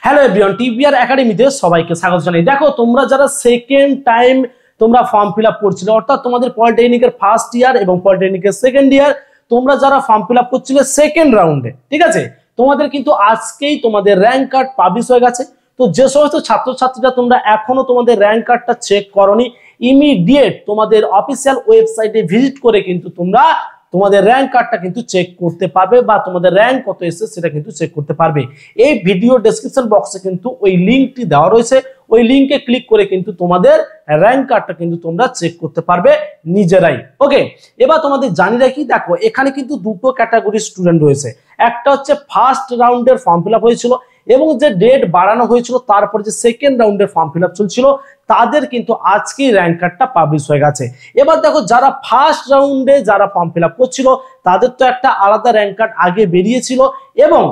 Hello everyone, TBR একাডেমিতে সবাইকে স্বাগত জানাই। দেখো, তোমরা যারা সেকেন্ড টাইম তোমরা ফর্ম ফিল আপ করছিলে, অর্থাৎ তোমাদের পলিটেকনিকের ফার্স্ট ইয়ার এবং পলিটেকনিকের সেকেন্ড ইয়ার, তোমরা যারা ফর্ম ফিল আপ করছিলে সেকেন্ড রাউন্ডে, ঠিক আছে, তোমাদের কিন্তু আজকেই তোমাদের র্যাঙ্ক কার্ড পাবলিশ হয়ে গেছে। তো যে সমস্ত ছাত্রছাত্রীরা তোমরা এখনো তোমাদের র্যাঙ্ক কার্ডটা চেক করনি, ইমিডিয়েট তোমাদের অফিসিয়াল ওয়েবসাইটে ভিজিট করে কিন্তু তোমরা তোমাদের র্যাঙ্ক কার্ডটা কিন্তু চেক করতে পারবে বা তোমাদের র্যাঙ্ক কত এসেছে সেটা কিন্তু চেক করতে পারবে। এই ভিডিও ডেসক্রিপশন বক্সে কিন্তু ওই লিঙ্কটি দেওয়া রয়েছে, ওই লিঙ্কে ক্লিক করে কিন্তু তোমাদের র্যাঙ্ক কার্ডটা কিন্তু তোমরা চেক করতে পারবে নিজেরাই। ওকে, এবার তোমাদের জানি রাখি, দেখো এখানে কিন্তু দুটো ক্যাটাগরি স্টুডেন্ট রয়েছে। একটা হচ্ছে ফার্স্ট রাউন্ডের ফর্ম ফিল আপ হয়েছিল এবং যে ডেট বাড়ানো হয়েছিল, তারপর যে সেকেন্ড রাউন্ডের ফর্ম ফিল আপ চলছিল, তাদের কিন্তু আজকেই র্যাঙ্ক কার্ডটা পাবলিশ হয়ে গেছে। এবার দেখো, যারা ফার্স্ট রাউন্ডে যারা ফর্ম ফিল আপ করছিল তাদের তো একটা আলাদা র্যাঙ্ক কার্ড আগে বেরিয়েছিল এবং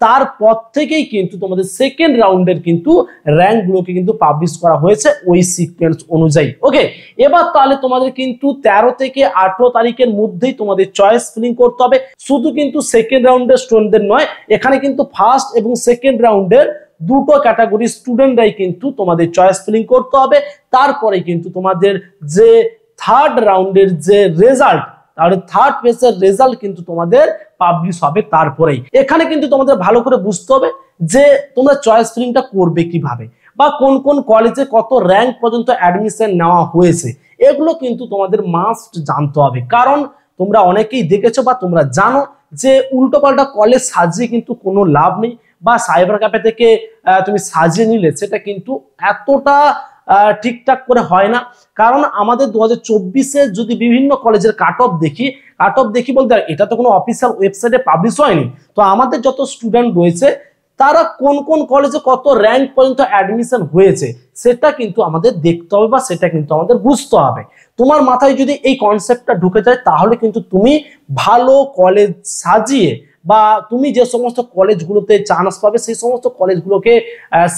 তারপর থেকেই কিন্তু তোমাদের সেকেন্ড রাউন্ডের কিন্তু র্যাঙ্কগুলোকে কিন্তু পাবলিশ করা হয়েছে ওই সিকোয়েন্স অনুযায়ী। ওকে, এবার তাহলে তোমাদের কিন্তু 13 থেকে 18 তারিখের মধ্যেই তোমাদের চয়েস ফিলিং করতে হবে। শুধু কিন্তু সেকেন্ড রাউন্ডের স্টুডেন্টদের নয়, এখানে কিন্তু ফার্স্ট এবং সেকেন্ড রাউন্ডের দুটো ক্যাটাগরি স্টুডেন্টরাই কিন্তু তোমাদের চয়েস ফিলিং করতে হবে। তারপরে কিন্তু তোমাদের যে থার্ড রাউন্ডের যে রেজাল্ট, তাহলে থার্ড ফেজের রেজাল্ট কিন্তু তোমাদের পাবলিশ হবে তারপরেই। এখানে কিন্তু তোমাদের ভালো করে বুঝতে হবে যে তোমরা চয়েস ফিলিংটা করবে কিভাবে বা কোন কোন কলেজে কত র্যাঙ্ক পর্যন্ত অ্যাডমিশন নেওয়া হয়েছে, এগুলো কিন্তু তোমাদের মাস্ট জানতে হবে। কারণ তোমরা অনেকেই দেখেছো বা তোমরা জানো যে উল্টোপাল্টা কলেজ সাজিয়ে কিন্তু কোনো লাভ নেই, বা সাইবার ক্যাফে থেকে তুমি সাজিয়ে নিলে সেটা কিন্তু এতটা ঠিকঠাক করে হয় না। কারণ আমাদের 2024-এ যদি বিভিন্ন কলেজের কাট অফ দেখি বলতে এটা তো কোনো অফিসিয়াল ওয়েবসাইটে পাবলিশ হয়নি। তো আমাদের যত স্টুডেন্ট রয়েছে তারা কোন কোন কলেজে কত র্যাঙ্ক পর্যন্ত অ্যাডমিশন হয়েছে সেটা কিন্তু আমাদের দেখতে হবে বা সেটা কিন্তু আমাদের বুঝতে হবে। তোমার মাথায় যদি এই কনসেপ্টটা ঢুকে যায় তাহলে কিন্তু তুমি ভালো কলেজ সাজিয়ে বা তুমি যে সমস্ত কলেজগুলোতে চান্স পাবে সেই সমস্ত কলেজগুলোকে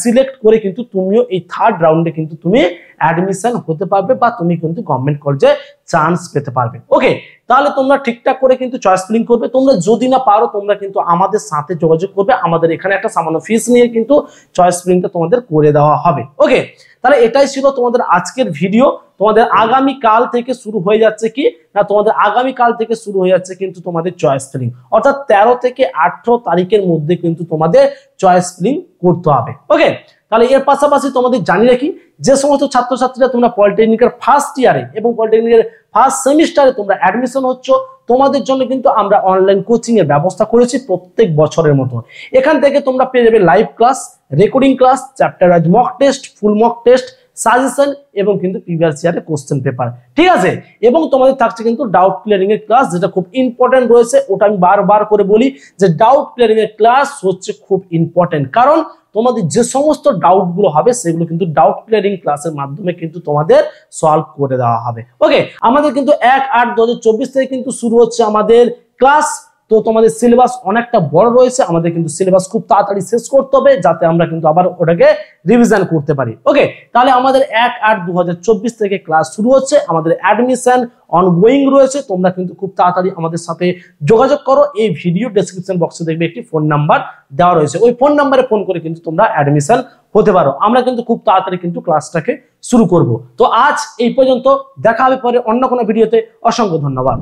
সিলেক্ট করে কিন্তু তুমিও এই থার্ড রাউন্ডে কিন্তু তুমি অ্যাডমিশন হতে পারবে বা তুমি কিন্তু গভর্নমেন্ট কলেজে চান্স পেতে পারবে। ওকে, তাহলে তোমরা ঠিকঠাক করে কিন্তু চয়েস ফিলিং করবে। তোমরা যদি না পারো তোমরা কিন্তু আমাদের সাথে যোগাযোগ করবে, আমাদের এখানে একটা সামান্য ফিস নিয়ে কিন্তু চয়েস ফিলিংটা তোমাদের করে দেওয়া হবে। ওকে, তাহলে এটাই ছিল তোমাদের আজকের ভিডিও। তোমাদের আগামী কাল থেকে শুরু হয়ে যাচ্ছে কি না, তোমাদের আগামী কাল থেকে শুরু হয়ে যাচ্ছে কিন্তু তোমাদের চয়েস ফিলিং, অর্থাৎ 13 থেকে 18 তারিখের মধ্যে কিন্তু তোমাদের চয়েস ফিলিং করতে হবে। ওকে, তাহলে এর পাশাপাশি তোমাদের জানিয়ে রাখি, যে সমস্ত ছাত্রছাত্রীরা তোমরা পলিটেকনিকের ফার্স্ট ইয়ারে এবং পলিটেকনিকের ফার্স্ট সেমিস্টারে তোমরা অ্যাডমিশন হচ্ছ, তোমাদের জন্য কিন্তু আমরা অনলাইন কোচিং এর ব্যবস্থা করেছি প্রত্যেক বছরের মতো। এখান থেকে তোমরা পেয়ে যাবে live class, recording class, chapter wise mock test, full mock test, suggestion এবং কিন্তু প্রিভিয়াস ইয়ারের কোশ্চেন পেপার, ঠিক আছে। এবং তোমাদের থাকছে কিন্তু ডাউট ক্লিয়ারিং এর ক্লাস, যেটা খুব ইম্পর্টেন্ট রয়েছে। ওটা আমি বারবার করে বলি যে ডাউট ক্লিয়ারিং এর ক্লাস হচ্ছে খুব ইম্পর্টেন্ট, কারণ তোমাদের যে সমস্ত ডাউট গুলো হবে সেগুলো কিন্তু ডাউট ক্লিয়ারিং ক্লাসের মাধ্যমে কিন্তু তোমাদের সলভ করে দেওয়া হবে। ওকে, আমাদের কিন্তু 1/8/2024 থেকে কিন্তু শুরু হচ্ছে আমাদের ক্লাস। তো তোমাদের সিলেবাস অনেকটা বড় রয়েছে, আমাদের কিন্তু সিলেবাস খুব তাড়াতাড়ি শেষ করতে হবে যাতে আমরা কিন্তু আবার ওটাকে রিভিশন করতে পারি। ওকে, তাহলে আমাদের 1/8/2024 থেকে ক্লাস শুরু হচ্ছে, আমাদের অ্যাডমিশন অনগোয়িং রয়েছে। তোমরা কিন্তু খুব তাড়াতাড়ি আমাদের সাথে যোগাযোগ করো। এই ভিডিও ডেসক্রিপশন বক্সে দেখবে একটি ফোন নাম্বার দেওয়া রয়েছে, ওই ফোন নাম্বারে ফোন করে কিন্তু তোমরা অ্যাডমিশন হতে পারো। আমরা কিন্তু খুব তাড়াতাড়ি কিন্তু ক্লাসটাকে শুরু করব। তো আজ এই পর্যন্ত, দেখা হবে পরে অন্য কোনো ভিডিওতে। অসংখ্য ধন্যবাদ।